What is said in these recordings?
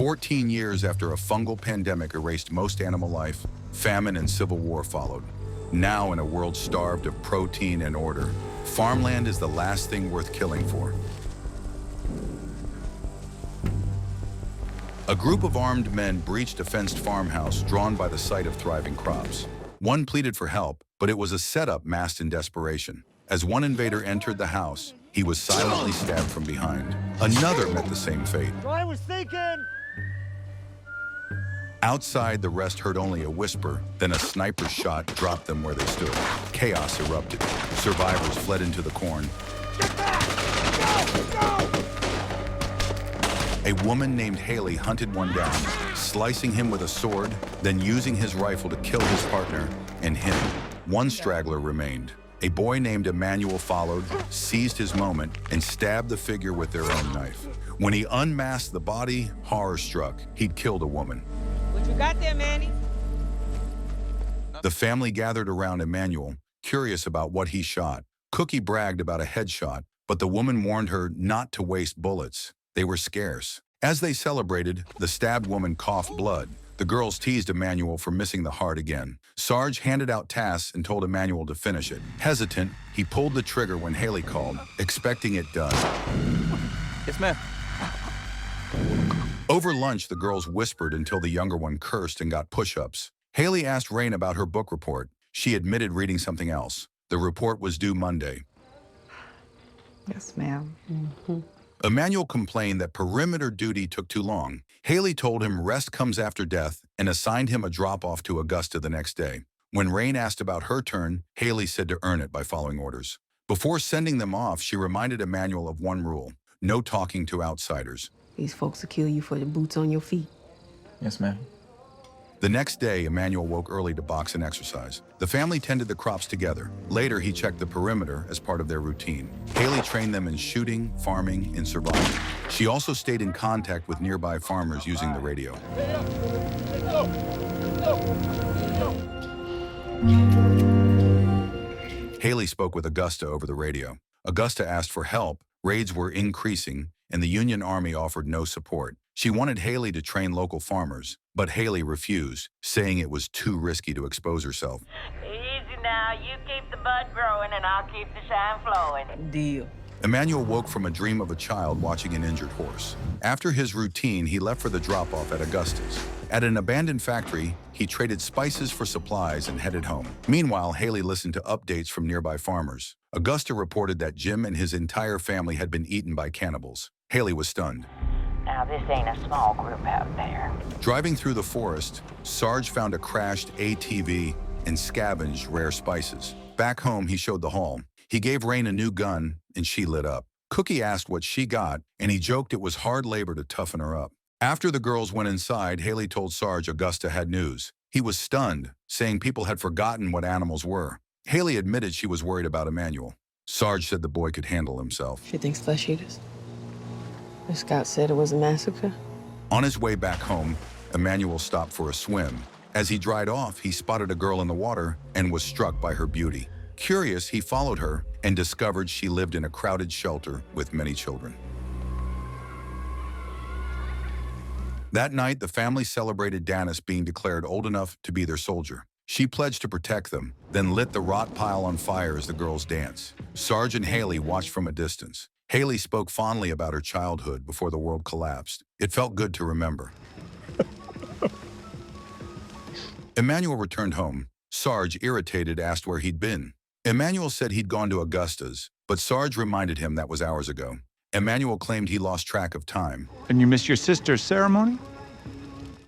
14 years after a fungal pandemic erased most animal life, famine and civil war followed. Now, in a world starved of protein and order, farmland is the last thing worth killing for. A group of armed men breached a fenced farmhouse drawn by the sight of thriving crops. One pleaded for help, but it was a setup masked in desperation. As one invader entered the house, he was silently stabbed from behind. Another met the same fate. So I was thinking... Outside, the rest heard only a whisper, then a sniper's shot dropped them where they stood. Chaos erupted. Survivors fled into the corn. Get back! Go! Go! A woman named Haley hunted one down, slicing him with a sword, then using his rifle to kill his partner and him. One straggler remained. A boy named Emmanuel followed, seized his moment, and stabbed the figure with their own knife. When he unmasked the body, horror struck. He'd killed a woman. What you got there, Manny? The family gathered around Emmanuel, curious about what he shot. Cookie bragged about a headshot, but the woman warned her not to waste bullets. They were scarce. As they celebrated, the stabbed woman coughed blood. The girls teased Emmanuel for missing the heart again. Sarge handed out tasks and told Emmanuel to finish it. Hesitant, he pulled the trigger when Haley called, expecting it done. Yes, ma'am. Over lunch, the girls whispered until the younger one cursed and got push-ups. Haley asked Rain about her book report. She admitted reading something else. The report was due Monday. Yes, ma'am. Emmanuel complained that perimeter duty took too long. Haley told him rest comes after death and assigned him a drop-off to Augusta the next day. When Rain asked about her turn, Haley said to earn it by following orders. Before sending them off, she reminded Emmanuel of one rule: no talking to outsiders. These folks will kill you for the boots on your feet. Yes, ma'am. The next day, Emmanuel woke early to box and exercise. The family tended the crops together. Later, he checked the perimeter as part of their routine. Haley trained them in shooting, farming, and surviving. She also stayed in contact with nearby farmers using the radio. Haley spoke with Augusta over the radio. Augusta asked for help. Raids were increasing, and the Union Army offered no support. She wanted Haley to train local farmers, but Haley refused, saying it was too risky to expose herself. Easy now, you keep the bud growing and I'll keep the shine flowing. Deal. Emmanuel woke from a dream of a child watching an injured horse. After his routine, he left for the drop-off at Augusta's. At an abandoned factory, he traded spices for supplies and headed home. Meanwhile, Haley listened to updates from nearby farmers. Augusta reported that Jim and his entire family had been eaten by cannibals. Haley was stunned. Now this ain't a small group out there. Driving through the forest, Sarge found a crashed ATV and scavenged rare spices. Back home, he showed the haul. He gave Rain a new gun, and she lit up. Cookie asked what she got, and he joked it was hard labor to toughen her up. After the girls went inside, Haley told Sarge Augusta had news. He was stunned, saying people had forgotten what animals were. Haley admitted she was worried about Emmanuel. Sarge said the boy could handle himself. She thinks flesh eaters. The scout said it was a massacre. On his way back home, Emmanuel stopped for a swim. As he dried off, he spotted a girl in the water and was struck by her beauty. Curious, he followed her and discovered she lived in a crowded shelter with many children. That night, the family celebrated Danis being declared old enough to be their soldier. She pledged to protect them, then lit the rot pile on fire as the girls danced. Sarge and Haley watched from a distance. Haley spoke fondly about her childhood before the world collapsed. It felt good to remember. Emmanuel returned home. Sarge, irritated, asked where he'd been. Emmanuel said he'd gone to Augusta's, but Sarge reminded him that was hours ago. Emmanuel claimed he lost track of time. And you missed your sister's ceremony?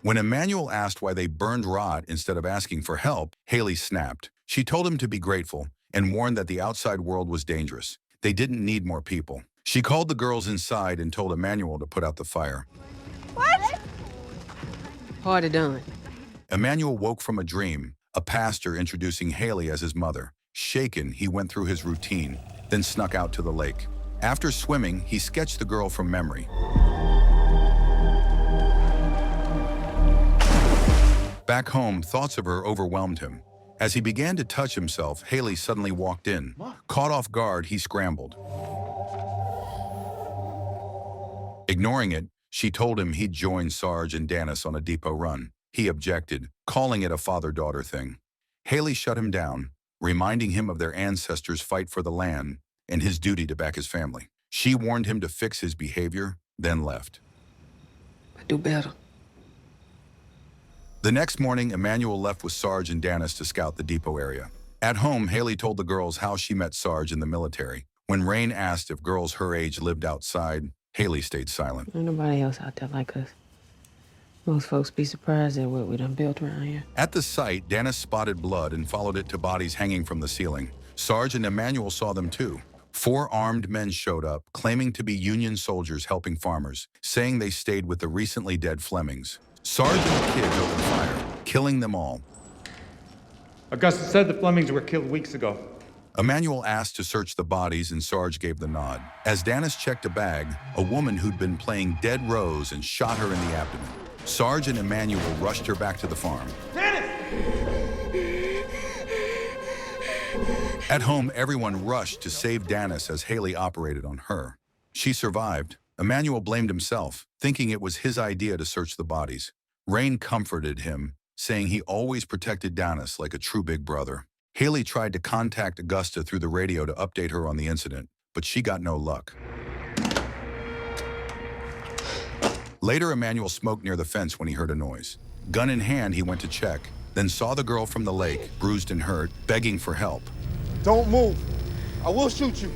When Emmanuel asked why they burned rot instead of asking for help, Haley snapped. She told him to be grateful and warned that the outside world was dangerous. They didn't need more people. She called the girls inside and told Emmanuel to put out the fire. What? Harder done. Emmanuel woke from a dream, a pastor introducing Haley as his mother. Shaken, he went through his routine, then snuck out to the lake. After swimming, he sketched the girl from memory. Back home, thoughts of her overwhelmed him. As he began to touch himself, Haley suddenly walked in. Caught off guard, he scrambled. Ignoring it, She told him he'd join Sarge and Dennis on a depot run. He objected, calling it a father-daughter thing. Haley shut him down, reminding him of their ancestors' fight for the land and his duty to back his family. She warned him to fix his behavior, then left. I do better. The next morning, Emmanuel left with Sarge and Dennis to scout the depot area. At home, Haley told the girls how she met Sarge in the military. When Rain asked if girls her age lived outside, Haley stayed silent. Ain't nobody else out there like us. Most folks be surprised at what we done built around here. At the site, Dennis spotted blood and followed it to bodies hanging from the ceiling. Sarge and Emmanuel saw them too. 4 armed men showed up, claiming to be Union soldiers helping farmers, saying they stayed with the recently dead Flemings. Sarge and the kids opened fire, killing them all. Augusta said the Flemings were killed weeks ago. Emmanuel asked to search the bodies and Sarge gave the nod. As Dennis checked a bag, a woman who'd been playing dead rose and shot her in the abdomen. Sarge and Emmanuel rushed her back to the farm. At home, everyone rushed to save Dennis as Haley operated on her. She survived. Emmanuel blamed himself, thinking it was his idea to search the bodies. Rain comforted him, saying he always protected Dennis like a true big brother. Haley tried to contact Augusta through the radio to update her on the incident, but she got no luck. Later, Emmanuel smoked near the fence when he heard a noise. Gun in hand, he went to check, then saw the girl from the lake, bruised and hurt, begging for help. Don't move. I will shoot you.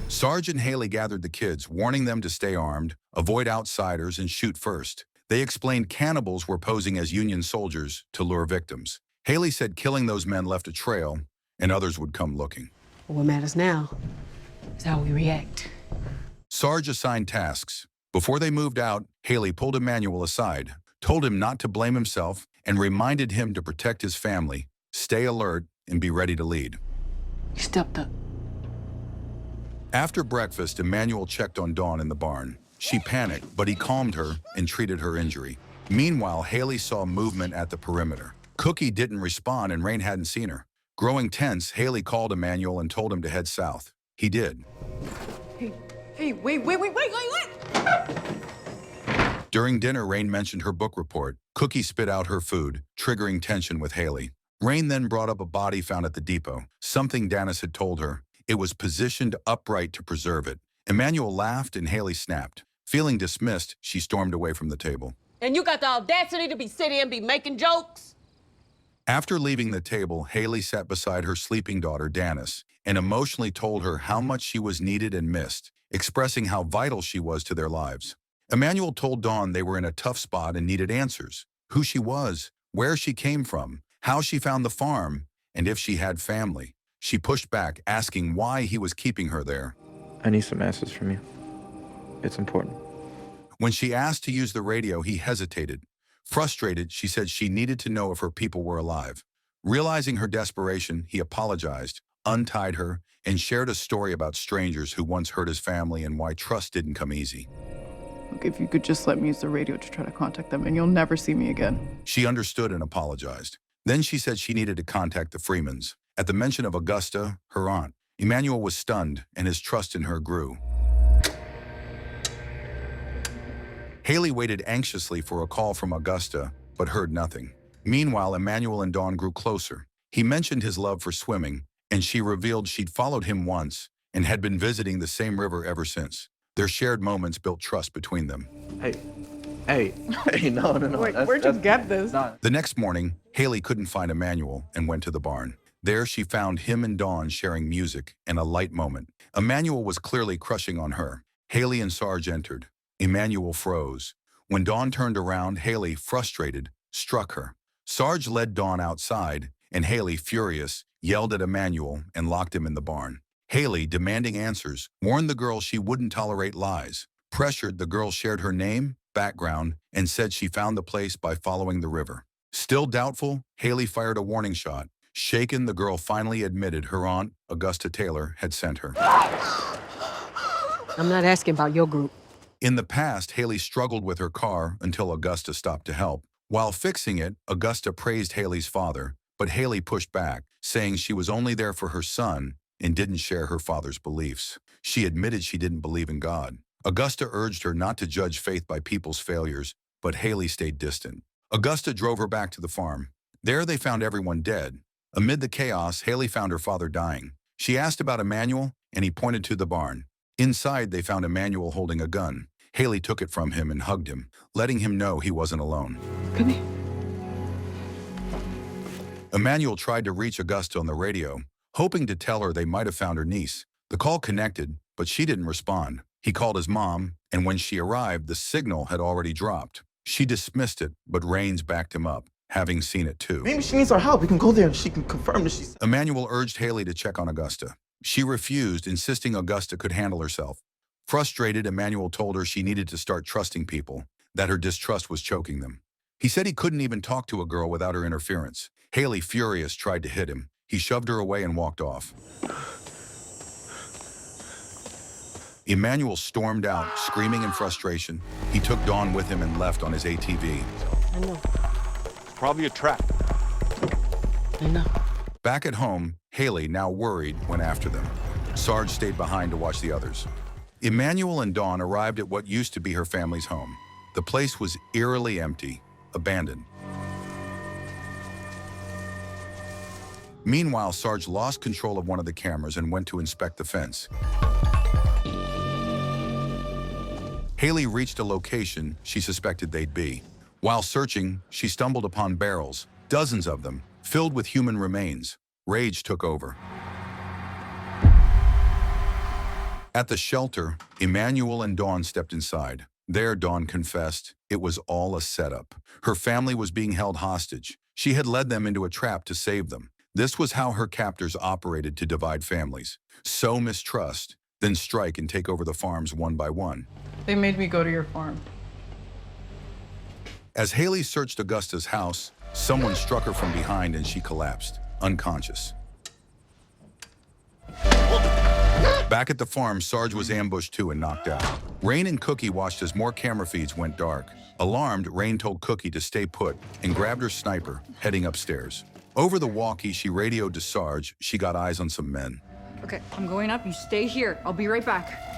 Sarge and Haley gathered the kids, warning them to stay armed, avoid outsiders, and shoot first. They explained cannibals were posing as Union soldiers to lure victims. Haley said killing those men left a trail, and others would come looking. What matters now is how we react. Sarge assigned tasks. Before they moved out, Haley pulled Emmanuel aside, told him not to blame himself, and reminded him to protect his family, stay alert, and be ready to lead. You stepped up. After breakfast, Emmanuel checked on Dawn in the barn. She panicked, but he calmed her and treated her injury. Meanwhile, Haley saw movement at the perimeter. Cookie didn't respond and Rain hadn't seen her. Growing tense, Haley called Emmanuel and told him to head south. He did. Hey, wait. During dinner, Rain mentioned her book report. Cookie spit out her food, triggering tension with Haley. Rain then brought up a body found at the depot, something Dennis had told her. It was positioned upright to preserve it. Emmanuel laughed and Haley snapped. Feeling dismissed, she stormed away from the table. And you got the audacity to be sitting and be making jokes? After leaving the table, Haley sat beside her sleeping daughter, Dennis, and emotionally told her how much she was needed and missed, expressing how vital she was to their lives. Emmanuel told Dawn they were in a tough spot and needed answers. Who she was, where she came from, how she found the farm, and if she had family. She pushed back, asking why he was keeping her there. I need some answers from you. It's important. When she asked to use the radio, he hesitated. Frustrated, she said she needed to know if her people were alive. Realizing her desperation, he apologized, untied her, and shared a story about strangers who once hurt his family and why trust didn't come easy. Look, if you could just let me use the radio to try to contact them, and you'll never see me again. She understood and apologized. Then she said she needed to contact the Freemans. At the mention of Augusta, her aunt, Emmanuel was stunned, and his trust in her grew. Haley waited anxiously for a call from Augusta, but heard nothing. Meanwhile, Emmanuel and Dawn grew closer. He mentioned his love for swimming, and she revealed she'd followed him once and had been visiting the same river ever since. Their shared moments built trust between them. Hey, no. Wait, where'd you get this? The next morning, Haley couldn't find Emmanuel and went to the barn. There, she found him and Dawn sharing music and a light moment. Emmanuel was clearly crushing on her. Haley and Sarge entered. Emmanuel froze. When Dawn turned around, Haley, frustrated, struck her. Sarge led Dawn outside, and Haley, furious, yelled at Emmanuel and locked him in the barn. Haley, demanding answers, warned the girl she wouldn't tolerate lies. Pressured, the girl shared her name, background, and said she found the place by following the river. Still doubtful, Haley fired a warning shot. Shaken, the girl finally admitted her aunt, Augusta Taylor, had sent her. I'm not asking about your group. In the past, Haley struggled with her car until Augusta stopped to help. While fixing it, Augusta praised Haley's father, but Haley pushed back, saying she was only there for her son and didn't share her father's beliefs. She admitted she didn't believe in God. Augusta urged her not to judge Faith by people's failures, but Haley stayed distant. Augusta drove her back to the farm. There they found everyone dead. Amid the chaos, Haley found her father dying. She asked about Emmanuel, and he pointed to the barn. Inside, they found Emmanuel holding a gun. Haley took it from him and hugged him, letting him know he wasn't alone. Come here. Emmanuel tried to reach Augusta on the radio, hoping to tell her they might have found her niece. The call connected, but she didn't respond. He called his mom, and when she arrived, the signal had already dropped. She dismissed it, but Raines backed him up, having seen it too. Maybe she needs our help. We can go there and she can confirm that she's... Emmanuel urged Haley to check on Augusta. She refused, insisting Augusta could handle herself. Frustrated, Emmanuel told her she needed to start trusting people, that her distrust was choking them. He said he couldn't even talk to a girl without her interference. Haley, furious, tried to hit him. He shoved her away and walked off. Emmanuel stormed out, screaming in frustration. He took Dawn with him and left on his ATV. I know. Probably a trap. I know. Back at home, Haley, now worried, went after them. Sarge stayed behind to watch the others. Emmanuel and Dawn arrived at what used to be her family's home. The place was eerily empty, abandoned. Meanwhile, Sarge lost control of one of the cameras and went to inspect the fence. Haley reached a location she suspected they'd be. While searching, she stumbled upon barrels, dozens of them, filled with human remains. Rage took over. At the shelter, Emmanuel and Dawn stepped inside. There, Dawn confessed, it was all a setup. Her family was being held hostage. She had led them into a trap to save them. This was how her captors operated to divide families. Sow mistrust, then strike and take over the farms one by one. They made me go to your farm. As Haley searched Augusta's house, someone struck her from behind and she collapsed, unconscious. Back at the farm, Sarge was ambushed too and knocked out. Rain and Cookie watched as more camera feeds went dark. Alarmed, Rain told Cookie to stay put and grabbed her sniper, heading upstairs. Over the walkie, she radioed to Sarge. She got eyes on some men. Okay, I'm going up. You stay here. I'll be right back.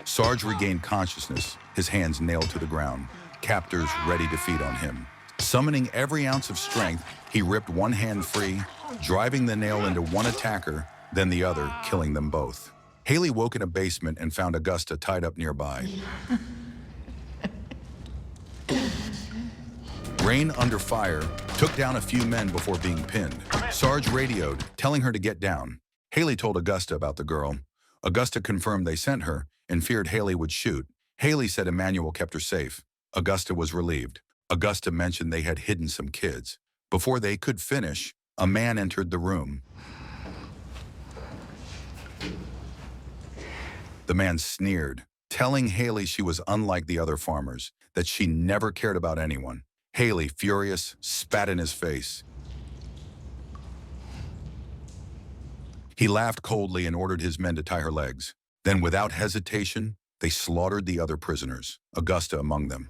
Sarge regained consciousness, his hands nailed to the ground, captors ready to feed on him. Summoning every ounce of strength, he ripped one hand free, driving the nail into one attacker, then the other, killing them both. Haley woke in a basement and found Augusta tied up nearby. Rain, under fire, took down a few men before being pinned. Sarge radioed, telling her to get down. Haley told Augusta about the girl. Augusta confirmed they sent her and feared Haley would shoot. Haley said Emmanuel kept her safe. Augusta was relieved. Augusta mentioned they had hidden some kids. Before they could finish, a man entered the room. The man sneered, telling Haley she was unlike the other farmers, that she never cared about anyone. Haley, furious, spat in his face. He laughed coldly and ordered his men to tie her legs. Then, without hesitation, they slaughtered the other prisoners, Augusta among them.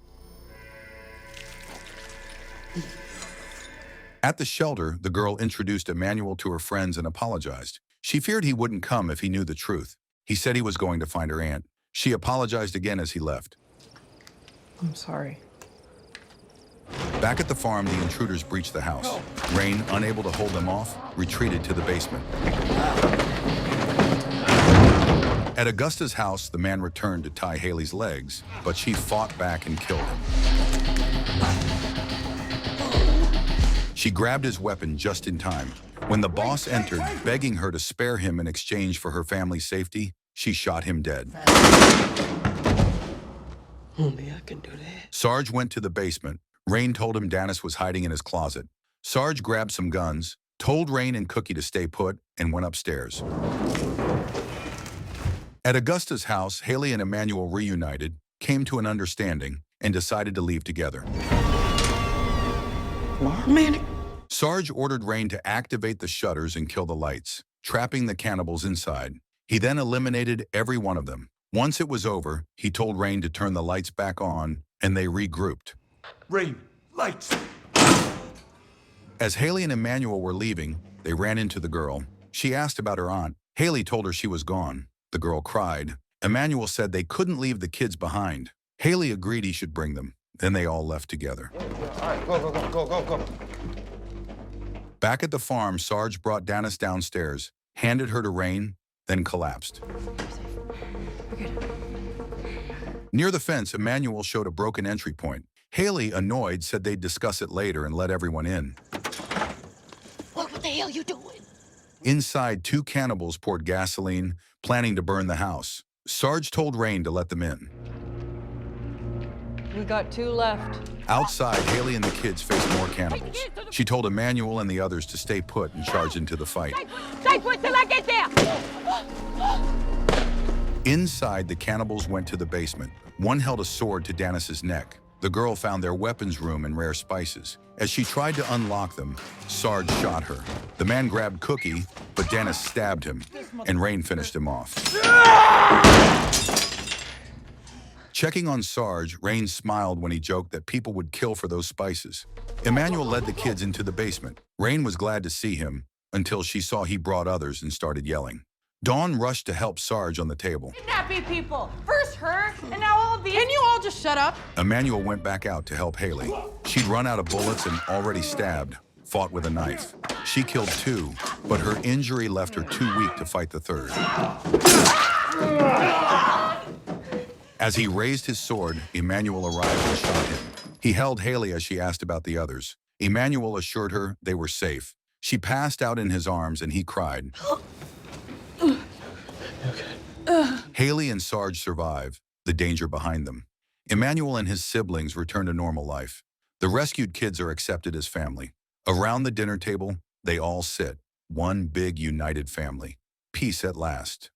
At the shelter, the girl introduced Emmanuel to her friends and apologized. She feared he wouldn't come if he knew the truth. He said he was going to find her aunt. She apologized again as he left. I'm sorry. Back at the farm, the intruders breached the house. Rain, unable to hold them off, retreated to the basement. At Augusta's house, the man returned to tie Haley's legs, but she fought back and killed him. She grabbed his weapon just in time. When the boss entered, begging her to spare him in exchange for her family's safety, she shot him dead. Only I can do that. Sarge went to the basement. Rain told him Dennis was hiding in his closet. Sarge grabbed some guns, told Rain and Cookie to stay put, and went upstairs. At Augusta's house, Haley and Emmanuel reunited, came to an understanding, and decided to leave together. Man, Sarge ordered Rain to activate the shutters and kill the lights, trapping the cannibals inside. He then eliminated every one of them. Once it was over, he told Rain to turn the lights back on, and they regrouped. Rain, lights. As Haley and Emmanuel were leaving, they ran into the girl. She asked about her aunt. Haley told her she was gone. The girl cried. Emmanuel said they couldn't leave the kids behind. Haley agreed he should bring them. Then they all left together. All right, go. Back at the farm, Sarge brought Dennis downstairs, handed her to Rain, then collapsed. Near the fence, Emmanuel showed a broken entry point. Haley, annoyed, said they'd discuss it later and let everyone in. What the hell you doing? Inside, two cannibals poured gasoline, planning to burn the house. Sarge told Rain to let them in. We got 2 left. Outside, Haley and the kids faced more cannibals. She told Emmanuel and the others to stay put and charge into the fight. Stay put till I get there! Inside, the cannibals went to the basement. One held a sword to Dennis's neck. The girl found their weapons room and rare spices. As she tried to unlock them, Sarge shot her. The man grabbed Cookie, but Dennis stabbed him, and Rain finished him off. Checking on Sarge, Rain smiled when he joked that people would kill for those spices. Emmanuel led the kids into the basement. Rain was glad to see him until she saw he brought others and started yelling. Dawn rushed to help Sarge on the table. Kidnapping people! First her, and now all these. Can you all just shut up? Emmanuel went back out to help Haley. She'd run out of bullets and, already stabbed, fought with a knife. She killed 2, but her injury left her too weak to fight the third. As he raised his sword, Emmanuel arrived and shot him. He held Haley as she asked about the others. Emmanuel assured her they were safe. She passed out in his arms and he cried. Haley and Sarge survive, the danger behind them. Emmanuel and his siblings return to normal life. The rescued kids are accepted as family. Around the dinner table, they all sit, one big united family. Peace at last.